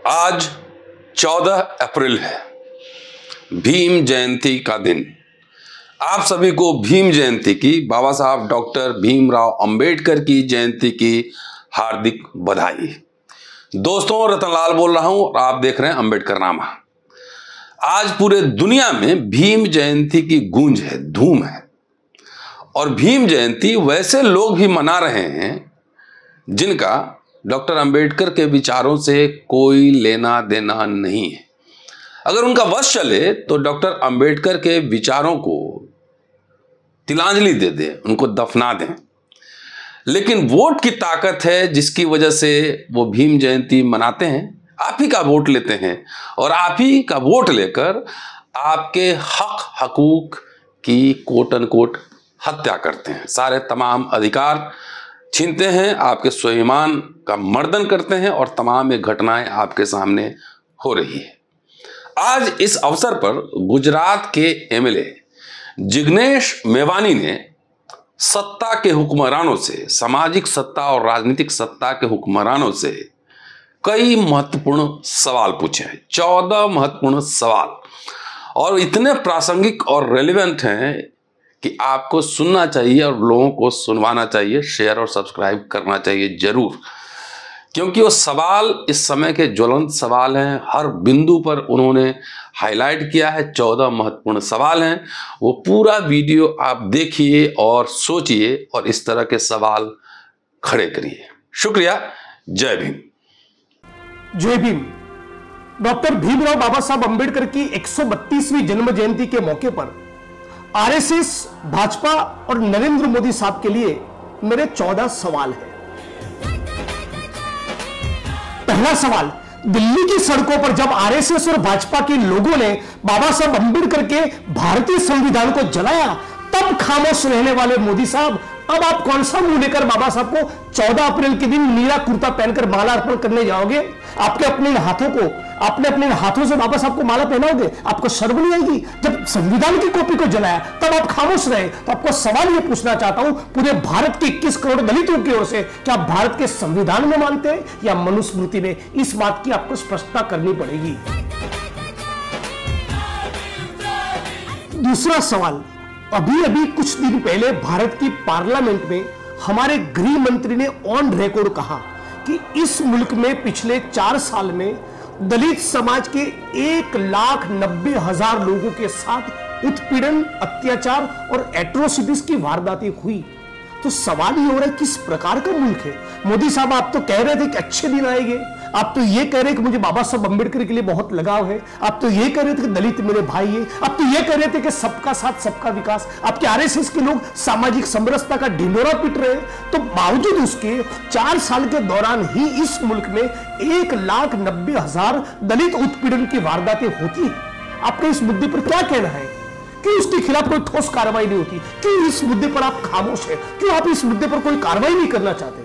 आज 14 अप्रैल है, भीम जयंती का दिन। आप सभी को भीम जयंती की, बाबा साहब डॉक्टर भीमराव अंबेडकर की जयंती की हार्दिक बधाई। दोस्तों, रतनलाल बोल रहा हूं और आप देख रहे हैं अंबेडकरनामा। आज पूरे दुनिया में भीम जयंती की गूंज है, धूम है। और भीम जयंती वैसे लोग भी मना रहे हैं जिनका डॉक्टर अंबेडकर के विचारों से कोई लेना देना नहीं है। अगर उनका वश चले तो डॉक्टर अंबेडकर के विचारों को तिलांजलि दे दें, उनको दफना दें। लेकिन वोट की ताकत है जिसकी वजह से वो भीम जयंती मनाते हैं। आप ही का वोट लेते हैं और आप ही का वोट लेकर आपके हक हकूक की कोट अनकोट हत्या करते हैं। सारे तमाम अधिकार छीनते हैं, आपके स्वाभिमान का मर्दन करते हैं और तमाम ये घटनाएं आपके सामने हो रही है। आज इस अवसर पर गुजरात के एमएलए जिग्नेश मेवानी ने सत्ता के हुक्मरानों से, सामाजिक सत्ता और राजनीतिक सत्ता के हुक्मरानों से कई महत्वपूर्ण सवाल पूछे हैं। 14 महत्वपूर्ण सवाल, और इतने प्रासंगिक और रेलेवेंट हैं कि आपको सुनना चाहिए और लोगों को सुनवाना चाहिए। शेयर और सब्सक्राइब करना चाहिए जरूर, क्योंकि वो सवाल इस समय के ज्वलंत सवाल हैं। हर बिंदु पर उन्होंने हाईलाइट किया है। 14 महत्वपूर्ण सवाल हैं। वो पूरा वीडियो आप देखिए और सोचिए और इस तरह के सवाल खड़े करिए। शुक्रिया। जय भीम। जय भीम। डॉक्टर भीमराव बाबा साहब अंबेडकर की 132वीं जन्म जयंती के मौके पर आरएसएस, भाजपा और नरेंद्र मोदी साहब के लिए मेरे 14 सवाल हैं। पहला सवाल, दिल्ली की सड़कों पर जब आरएसएस और भाजपा के लोगों ने बाबा साहब अंबेडकर के भारतीय संविधान को जलाया, तब खामोश रहने वाले मोदी साहब, अब आप कौन सा मुंह लेकर बाबा साहब को 14 अप्रैल के दिन नीला कुर्ता पहनकर माला अर्पण करने जाओगे? आपने अपने हाथों से बाबा साहब को माला पहनाओगे? आपको शर्म नहीं आएगी? जब संविधान की कॉपी को जलाया तब आप खामोश रहे। तो आपको सवाल यह पूछना चाहता हूं पूरे भारत के 21 करोड़ दलितों की ओर से, क्या आप भारत के संविधान में मानते हैं या मनुस्मृति में? इस बात की आपको स्पष्टता करनी पड़ेगी। दूसरा सवाल, अभी कुछ दिन पहले भारत की पार्लियामेंट में हमारे गृह मंत्री ने ऑन रिकॉर्ड कहा कि इस मुल्क में पिछले 4 साल में दलित समाज के 1,90,000 लोगों के साथ उत्पीड़न, अत्याचार और एट्रोसिटीज की वारदातें हुई। तो सवाल ये हो रहा है, किस प्रकार का मुल्क है? मोदी साहब, आप तो कह रहे थे कि अच्छे दिन आएंगे। आप तो ये कह रहे थे कि मुझे बाबा साहब अंबेडकर के लिए बहुत लगाव है। आप तो ये कह रहे थे कि दलित मेरे भाई है। आप तो ये कह रहे थे कि सबका साथ सबका विकास। आपके आरएसएस के लोग सामाजिक समरसता का ढिंढोरा पीट रहे हैं। तो बावजूद उसके 4 साल के दौरान ही इस मुल्क में 1,90,000 दलित उत्पीड़न की वारदातें होती है। आपका इस मुद्दे पर क्या कहना है? क्यों उसके खिलाफ कोई ठोस कार्रवाई नहीं होती? क्यों इस मुद्दे पर आप खामोश हैं? क्यों आप इस मुद्दे पर कोई कार्रवाई नहीं करना चाहते?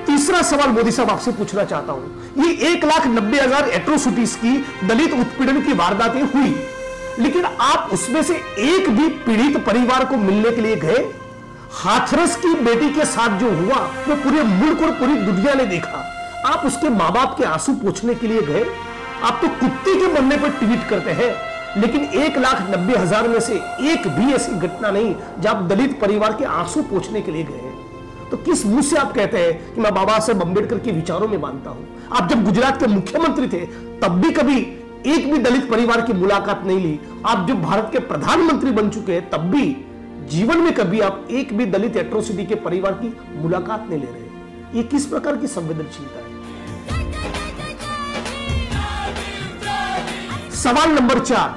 तीसरा सवाल मोदी साहब आपसे पूछना चाहता हूं, ये 1,90,000 एट्रोसिटीज की दलित उत्पीड़न की वारदातें हुई, लेकिन आप उसमें से एक भी पीड़ित परिवार को मिलने के लिए गए? हाथरस की बेटी के साथ जो हुआ वो पूरे मुल्क और पूरी दुनिया ने देखा। आप उसके मां बाप के आंसू पोंछने के लिए गए? आप तो कुत्ते के मरने पर ट्वीट करते हैं, लेकिन 1,90,000 में से एक भी ऐसी घटना नहीं जब आप दलित परिवार के आंसू पोंछने के लिए गए। तो किस मुंह से आप कहते हैं कि मैं बाबा साहब अंबेडकर के विचारों में मानता हूं? आप जब गुजरात के मुख्यमंत्री थे तब भी कभी एक भी दलित परिवार की मुलाकात नहीं ली। आप जब भारत के प्रधानमंत्री बन चुके हैं तब भी जीवन में कभी आप एक भी दलित एट्रोसिटी के परिवार की मुलाकात नहीं ले रहे। ये किस प्रकार की संवेदनशीलता है? सवाल नंबर 4,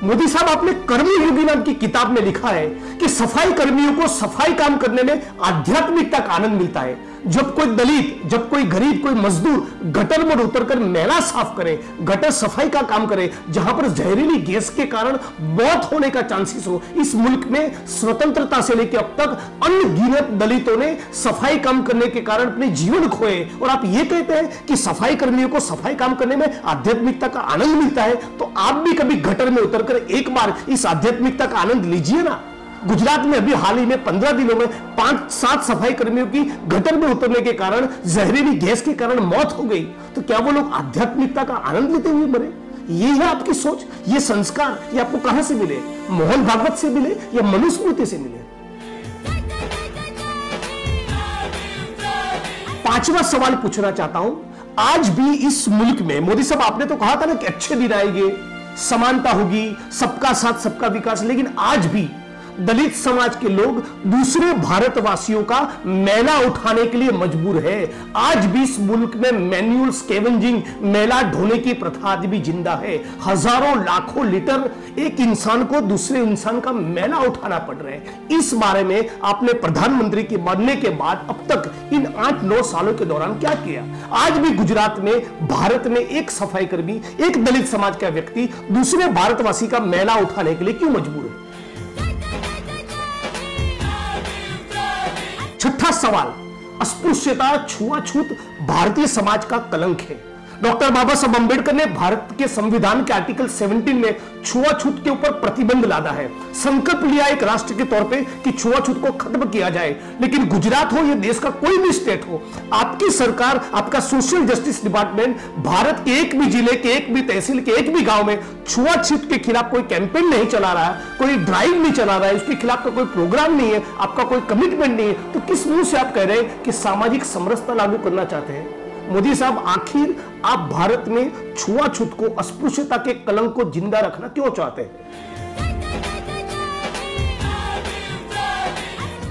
मोदी साहब, आपने कर्मयोगी नाम की किताब में लिखा है कि सफाई कर्मियों को सफाई काम करने में आध्यात्मिकता का आनंद मिलता है। जब कोई दलित, जब कोई गरीब, कोई मजदूर गटर में उतरकर मैला साफ करे, गटर सफाई का काम करे, जहां पर जहरीली गैस के कारण मौत होने का चांसेस हो, इस मुल्क में स्वतंत्रता से लेकर अब तक अनगिनत दलितों ने सफाई काम करने के कारण अपने जीवन खोए, और आप ये कहते हैं कि सफाई कर्मियों को सफाई काम करने में आध्यात्मिकता का आनंद मिलता है। तो आप भी कभी गटर में उतरकर एक बार इस आध्यात्मिकता का आनंद लीजिए ना। गुजरात में अभी हाल ही में 15 दिनों में 5-7 सफाई कर्मियों की गटर में उतरने के कारण, जहरीली गैस के कारण मौत हो गई। तो क्या वो लोग आध्यात्मिकता का आनंद लेते हुए मरे? ये है आपकी सोच, ये संस्कार, ये आपको कहां से मिले? मोहन भागवत से मिले या मनुस्मृति से मिले? पांचवा सवाल पूछना चाहता हूं, आज भी इस मुल्क में, मोदी साहब आपने तो कहा था ना कि अच्छे दिन आएंगे, समानता होगी, सबका साथ सबका विकास, लेकिन आज भी दलित समाज के लोग दूसरे भारतवासियों का मैला उठाने के लिए मजबूर है। आज भी इस मुल्क में मैन्युअल स्कैवेंजिंग, मैला ढोने की प्रथा आज भी जिंदा है। हजारों लाखों लीटर एक इंसान को दूसरे इंसान का मैला उठाना पड़ रहा है। इस बारे में आपने प्रधानमंत्री के बनने के बाद अब तक इन 8-9 सालों के दौरान क्या किया? आज भी गुजरात में, भारत में एक सफाई कर्मी, एक दलित समाज का व्यक्ति दूसरे भारतवासी का मैला उठाने के लिए क्यों मजबूर है? छठा सवाल, अस्पृश्यता, छुआछूत भारतीय समाज का कलंक है। डॉक्टर बाबा साहब अंबेडकर ने भारत के संविधान के आर्टिकल 17 में छुआछूत के ऊपर प्रतिबंध लादा है। संकल्प लिया एक राष्ट्र के तौर पे कि छुआछूत को खत्म किया जाए। लेकिन गुजरात हो या देश का कोई भी स्टेट हो, आपकी सरकार, आपका सोशल जस्टिस डिपार्टमेंट भारत के एक भी जिले के, एक भी तहसील के, एक भी गांव में छुआछूत के खिलाफ कोई कैंपेन नहीं चला रहा है, कोई ड्राइव नहीं चला रहा है, उसके खिलाफ का कोई प्रोग्राम नहीं है, आपका कोई कमिटमेंट नहीं है। तो किस मुंह से आप कह रहे हैं कि सामाजिक समरसता लागू करना चाहते हैं? मोदी साहब, आखिर आप भारत में छुआछूत को, अस्पृश्यता के कलंक को जिंदा रखना क्यों चाहते हैं?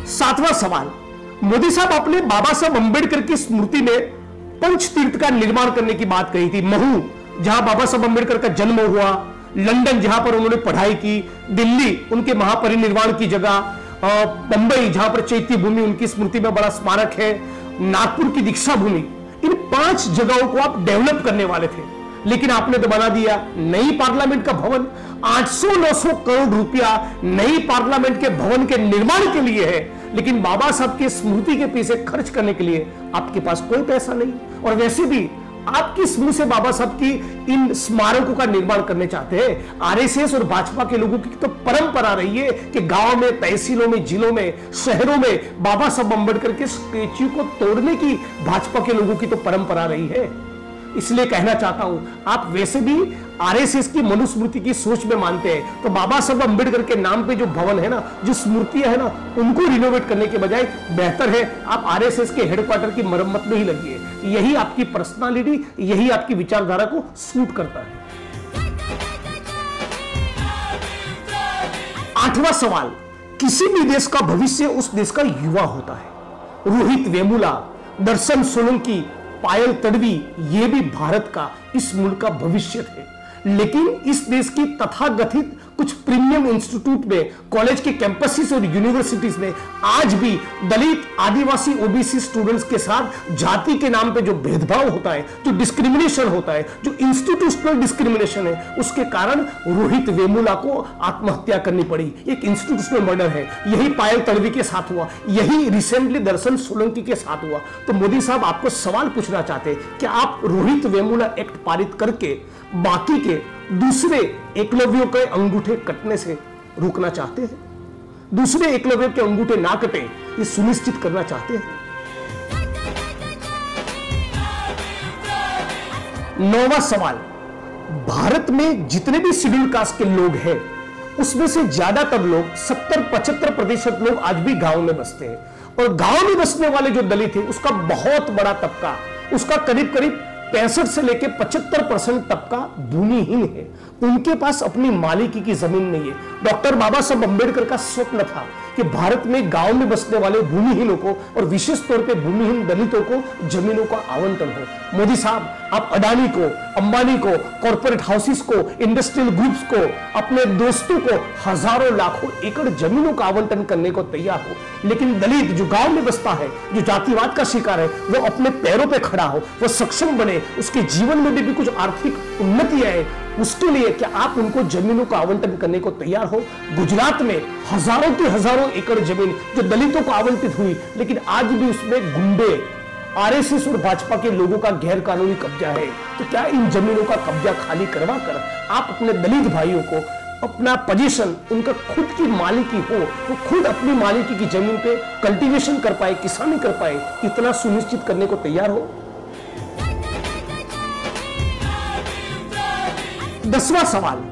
सातवां सवाल, मोदी साहब, आपने बाबा साहब अंबेडकर की स्मृति में पंचतीर्थ का निर्माण करने की बात कही थी। महू, जहां बाबा साहब अंबेडकर का जन्म हुआ, लंदन जहां पर उन्होंने पढ़ाई की, दिल्ली उनके महापरिनिर्वाण की जगह, बंबई जहां पर चैत्य भूमि उनकी स्मृति में बड़ा स्मारक है, नागपुर की दीक्षा भूमि, इन 5 जगहों को आप डेवलप करने वाले थे, लेकिन आपने तो बना दिया नई पार्लियामेंट का भवन। 800-900 करोड़ रुपया नई पार्लियामेंट के भवन के निर्माण के लिए है, लेकिन बाबा साहब की स्मृति के पीछे खर्च करने के लिए आपके पास कोई पैसा नहीं। और वैसे भी आप किस मुंह से बाबा साहब की इन स्मारकों का निर्माण करने चाहते हैं? आरएसएस और भाजपा के लोगों की तो परंपरा रही है कि गांव में, तहसीलों में, जिलों में, शहरों में बाबा साहब अंबेडकर के स्टैच्यू को तोड़ने की भाजपा के लोगों की तो परंपरा रही है। इसलिए कहना चाहता हूं, आप वैसे भी आरएसएस की मनुस्मृति की सोच में मानते हैं, तो बाबा साहब अंबेडकर के नाम पे जो भवन है ना, जो स्मृतियां है ना, उनको रिनोवेट करने के बजाय बेहतर है आप आरएसएस के हेडक्वार्टर की मरम्मत में ही लगिए। यही आपकी पर्सनालिटी, यही आपकी विचारधारा को सूट करता है। 8वां सवाल, किसी भी देश का भविष्य उस देश का युवा होता है। रोहित वेमुला, दर्शन सोलंकी, पायल तडवी, ये भी भारत का, इस मुल्क का भविष्य थे। लेकिन इस देश की तथाकथित कुछ प्रीमियम इंस्टीट्यूट में, कॉलेज के कैंपसेस और यूनिवर्सिटीज में आज भी दलित, आदिवासी, ओबीसी स्टूडेंट्स के साथ जाति के नाम पे जो भेदभाव होता है, जो डिस्क्रिमिनेशन होता है, जो इंस्टीट्यूशनल डिस्क्रिमिनेशन है, उसके कारण रोहित वेमुला को आत्महत्या करनी पड़ी। एक इंस्टीट्यूशनल मर्डर है। यही पायल तडवी के साथ हुआ, यही रिसेंटली दर्शन सोलंकी के साथ हुआ। तो मोदी साहब, आपको सवाल पूछना चाहते हैं कि आप रोहित वेमुला एक्ट पारित करके बाकी के दूसरे एकलव्यों के अंगूठे कटने से रोकना चाहते हैं? दूसरे एकलव्यों के अंगूठे ना कटे, ये सुनिश्चित करना चाहते हैं? 9वां सवाल, भारत में जितने भी शेड्यूल कास्ट के लोग हैं, उसमें से ज्यादातर लोग, 70-75% लोग आज भी गांव में बसते हैं। और गांव में बसने वाले जो दलित है, उसका बहुत बड़ा तबका, उसका करीब करीब 65 से लेकर 75% तबका भूमिहीन है। उनके पास अपनी मालिकी की जमीन नहीं है। डॉक्टर बाबा साहब अंबेडकर का स्वप्न था कि भारत में गांव में बसने वाले भूमिहीनों को, और विशेष तौर पे भूमिहीन दलितों को जमीनों का आवंटन हो। मोदी साहब, आप अडानी को, अंबानी को, कॉर्पोरेट हाउसेस को, इंडस्ट्रियल ग्रुप्स को, अपने दोस्तों को हजारों लाखों एकड़ जमीनों का आवंटन करने को तैयार हो, लेकिन दलित जो गांव में बसता है, जो जातिवाद का शिकार है, वो अपने पैरों पे खड़ा हो, वो सक्षम बने, उसके जीवन में भी कुछ आर्थिक उन्नति आए, उसके लिए क्या आप उनको जमीनों का आवंटन करने को तैयार हो? गुजरात में हजारों की हजारों एकड़ जमीन जो दलितों को आवंटित हुई, लेकिन आज भी उसमें गुंडे, आरएसएस और भाजपा के लोगों का गैर कानूनी कब्जा है। तो क्या इन जमीनों का कब्जा खाली करवा कर आप अपने दलित भाइयों को अपना पोजीशन उनका खुद की मालिकी हो, वो खुद अपनी मालिकी की जमीन पे कल्टीवेशन कर पाए, किसानी कर पाए, इतना सुनिश्चित करने को तैयार हो। 10वां सवाल,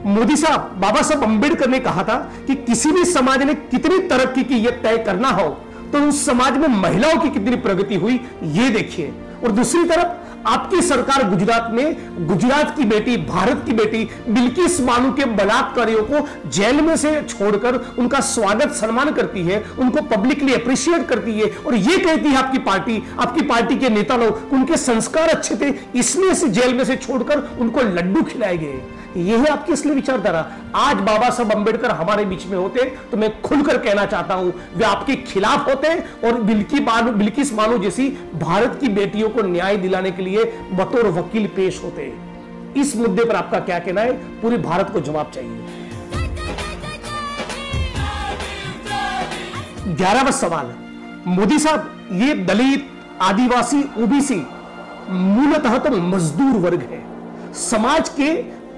मोदी साहब, बाबा साहब अंबेडकर ने कहा था कि किसी भी समाज ने कितनी तरक्की की यह तय करना हो तो उस समाज में महिलाओं की कितनी प्रगति हुई ये देखिए। और दूसरी तरफ आपकी सरकार गुजरात में गुजरात की बेटी, भारत की बेटी बिल्किस बानो के बलात्कारियों को जेल में से छोड़कर उनका स्वागत सम्मान करती है, उनको पब्लिकली अप्रिशिएट करती है और ये कहती है आपकी पार्टी के नेता लोग उनके संस्कार अच्छे थे इसलिए से जेल में से छोड़कर उनको लड्डू खिलाए गए। यह है आपकी असली विचारधारा। आज बाबा साहब अंबेडकर हमारे बीच में होते तो मैं खुलकर कहना चाहता हूं वे आपके खिलाफ होते और बिल्किस बानो जैसी भारत की बेटियों को न्याय दिलाने के लिए बतौर वकील पेश होते। इस मुद्दे पर आपका क्या कहना है? पूरे भारत को जवाब चाहिए। 11वां सवाल, मोदी साहब, ये दलित, आदिवासी, ओबीसी मूलतः तो मजदूर वर्ग है। समाज के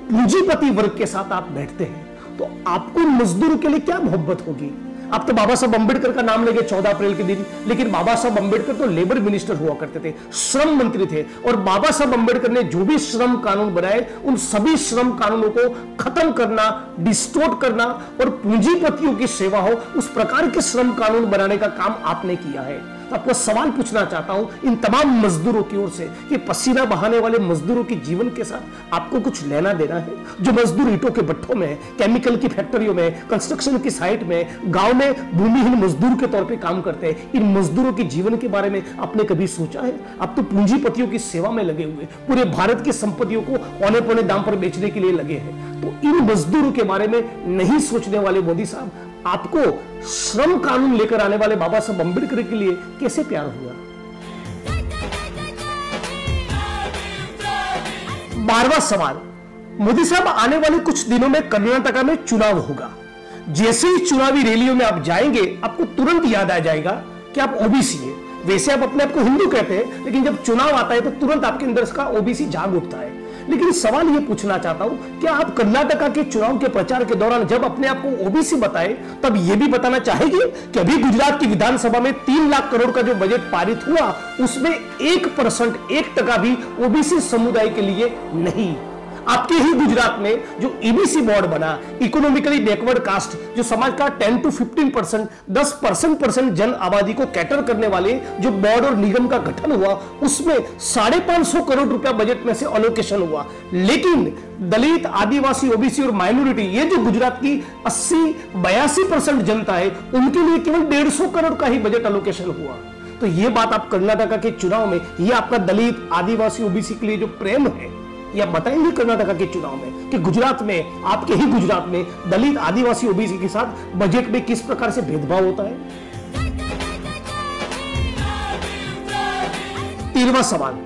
पूंजीपति वर्ग के साथ आप बैठते हैं तो आपको मजदूर के लिए क्या मोहब्बत होगी? आप तो बाबा साहब अंबेडकर का नाम लेंगे 14 अप्रैल के दिन, लेकिन बाबा साहब अंबेडकर तो लेबर मिनिस्टर हुआ करते थे, श्रम मंत्री थे और बाबा साहब अंबेडकर ने जो भी श्रम कानून बनाए उन सभी श्रम कानूनों को खत्म करना, डिस्टोर्ट करना और पूंजीपतियों की सेवा हो उस प्रकार के श्रम कानून बनाने का काम आपने किया है। तो आपको सवाल पूछना चाहता हूं इन तमाम मजदूरों की ओर से कि पसीना बहाने वाले मजदूरों के जीवन के साथ आपको कुछ लेना देना है? जो मजदूर ईंटों के भट्ठों में, केमिकल की फैक्ट्रियों में, कंस्ट्रक्शन की साइट में, गांव में भूमिहीन मजदूर के तौर पे काम करते हैं, इन मजदूरों के जीवन के बारे में आपने कभी सोचा है? आप तो पूंजीपतियों की सेवा में लगे हुए, पूरे भारत की संपत्तियों को औने पौने दाम पर बेचने के लिए लगे हैं। तो इन मजदूरों के बारे में नहीं सोचने वाले मोदी साहब, आपको श्रम कानून लेकर आने वाले बाबा साहब अंबेडकर के लिए कैसे प्यार हुआ? 12वां सवाल, मोदी साहब, आने वाले कुछ दिनों में कर्नाटक में चुनाव होगा। जैसे ही चुनावी रैलियों में आप जाएंगे आपको तुरंत याद आ जाएगा कि आप ओबीसी है। वैसे आप अपने आप को हिंदू कहते हैं, लेकिन जब चुनाव आता है तो तुरंत आपके अंदर इसका ओबीसी जाग उठता है। लेकिन सवाल यह पूछना चाहता हूं, क्या आप कर्नाटक के चुनाव के प्रचार के दौरान जब अपने आप को ओबीसी बताए तब यह भी बताना चाहेगी कि अभी गुजरात की विधानसभा में 3 लाख करोड़ का जो बजट पारित हुआ उसमें 1% 1% भी ओबीसी समुदाय के लिए नहीं? आपके ही गुजरात में जो ईबीसी बोर्ड बना, इकोनॉमिकली बैकवर्ड कास्ट, जो समाज का 10 to 15%, 10% जन आबादी को कैटर करने वाले जो बोर्ड और निगम का गठन हुआ उसमें 550 करोड़ रुपया बजट में से अलोकेशन हुआ। लेकिन दलित, आदिवासी, ओबीसी और माइनॉरिटी, ये जो गुजरात की 82% जनता है उनके लिए केवल 150 करोड़ का ही बजट अलोकेशन हुआ। तो ये बात आप कर्नाटक के चुनाव में, ये आपका दलित, आदिवासी, ओबीसी के लिए जो प्रेम है, ये आप बताएंगे कर्नाटक के चुनाव में कि गुजरात में, आपके ही गुजरात में दलित, आदिवासी, ओबीसी के साथ बजट में किस प्रकार से भेदभाव होता है? 13वां सवाल,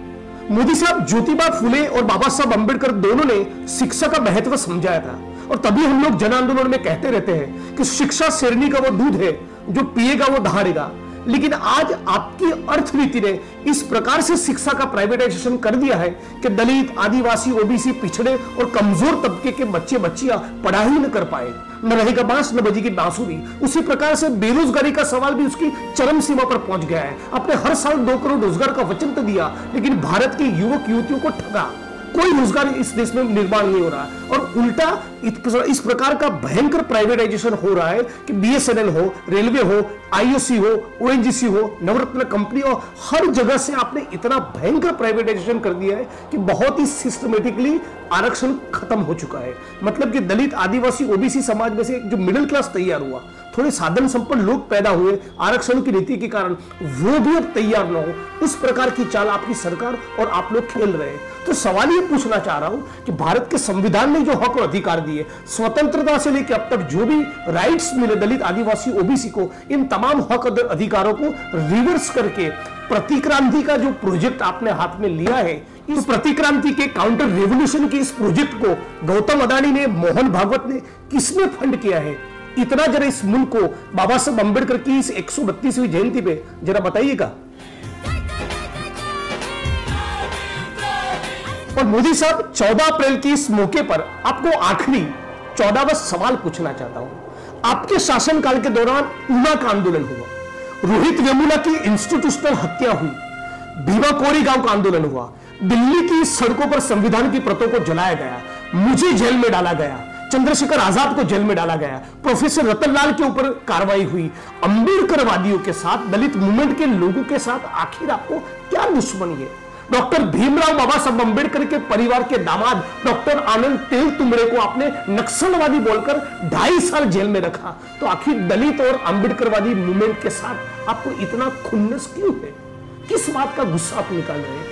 मोदी साहब, ज्योतिबा फुले और बाबा साहब अंबेडकर दोनों ने शिक्षा का महत्व समझाया था और तभी हम लोग जन आंदोलन में कहते रहते हैं कि शिक्षा शेरनी का वो दूध है जो पिएगा वो दहाड़ेगा। लेकिन आज आपकी अर्थनीति ने इस प्रकार से शिक्षा का प्राइवेटाइजेशन कर दिया है कि दलित, आदिवासी, ओबीसी, पिछड़े और कमजोर तबके के बच्चे बच्चियां पढ़ाई न कर पाए। न रहेगा बांस न बजेगी बांसुरी। उसी प्रकार से बेरोजगारी का सवाल भी उसकी चरम सीमा पर पहुंच गया है। आपने हर साल 2 करोड़ रोजगार का वचन तो दिया, लेकिन भारत के युवक युवतियों को ठगा। कोई रोजगार इस देश में निर्माण नहीं हो रहा और उल्टा इस प्रकार का भयंकर प्राइवेटाइजेशन हो रहा है कि बीएसएनएल हो, रेलवे हो, आईओसी हो, ओएनजीसी हो, नवरत्न कंपनी हो, हर जगह से आपने इतना भयंकर प्राइवेटाइजेशन कर दिया है कि बहुत ही सिस्टमेटिकली आरक्षण खत्म हो चुका है। मतलब कि दलित, आदिवासी, ओबीसी समाज में से जो मिडिल क्लास तैयार हुआ, थोड़े साधन संपन्न लोग पैदा हुए आरक्षण की नीति के कारण, वो भी अब तैयार न हो। उस प्रकार की चाल आपकी सरकार और आप लोग खेल रहे हैं। तो सवाल ये पूछना चाह रहा हूं कि भारत के संविधान ने जो हक और अधिकार दिए, स्वतंत्रता से लेकर अब तक जो भी राइट्स मिले दलित, आदिवासी, ओबीसी को, इन तमाम हक और अधिकारों को रिवर्स करके प्रतिक्रांति का जो प्रोजेक्ट आपने हाथ में लिया है, इस प्रतिक्रांति के काउंटर रेवोल्यूशन के इस प्रोजेक्ट को गौतम अडानी ने, मोहन भागवत ने, किसने फंड किया है? इतना जरा इस मुल्क को बाबा साहब अंबेडकर की इस 132वीं जयंती पे जरा बताइएगा। और मोदी साहब, 14 अप्रैल की इस मौके पर आपको आखिरी 14 बस सवाल पूछना चाहता हूं। आपके शासनकाल के दौरान ऊना का आंदोलन हुआ, रोहित वेमुला की इंस्टीट्यूशनल हत्या हुई, भीमा कोरी गांव का आंदोलन हुआ, दिल्ली की सड़कों पर संविधान की प्रतों को जलाया गया, मुझे जेल में डाला गया, चंद्रशेखर आजाद को जेल में डाला गया, प्रोफेसर रतनलाल के ऊपर कार्रवाई हुई, अंबेडकरवादियों के साथ, दलित मूवमेंट के लोगों के साथ आखिर आपको क्या दुश्मनी है? डॉक्टर भीमराव बाबा साहब अंबेडकर के परिवार के दामाद डॉक्टर आनंद तेलतुंबड़े को आपने नक्सलवादी बोलकर 2.5 साल जेल में रखा, तो आखिर दलित और अंबेडकरवादी मूवमेंट के साथ आपको इतना खुन्नस क्यों है? किस बात का गुस्सा आप निकाल रहे हैं?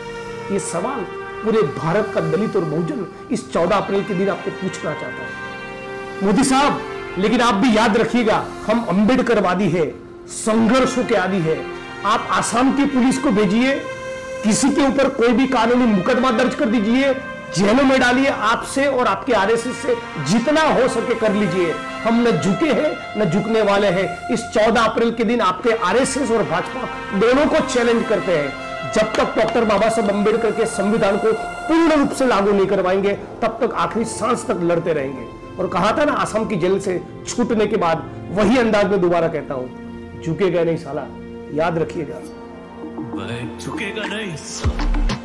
ये सवाल पूरे भारत का दलित और बहुजन इस 14 अप्रैल के दिन आपको पूछना चाहता है। मोदी साहब, लेकिन आप भी याद रखिएगा, हम अंबेडकरवादी है, संघर्षों के आदि है। आप आसाम की पुलिस को भेजिए, किसी के ऊपर कोई भी कानूनी मुकदमा दर्ज कर दीजिए, जेलों में डालिए, आपसे और आपके आरएसएस से जितना हो सके कर लीजिए। हम न झुके हैं न झुकने वाले हैं। इस 14 अप्रैल के दिन आपके आरएसएस और भाजपा दोनों को चैलेंज करते हैं। जब तक डॉक्टर बाबा साहब अंबेडकर के संविधान को पूर्ण रूप से लागू नहीं करवाएंगे, तब तक आखिरी सांस तक लड़ते रहेंगे। और कहा था ना, आसाम की जेल से छूटने के बाद वही अंदाज में दोबारा कहता हूं, झुकेगा नहीं साला, याद रखिएगा। झुकेगा नहीं।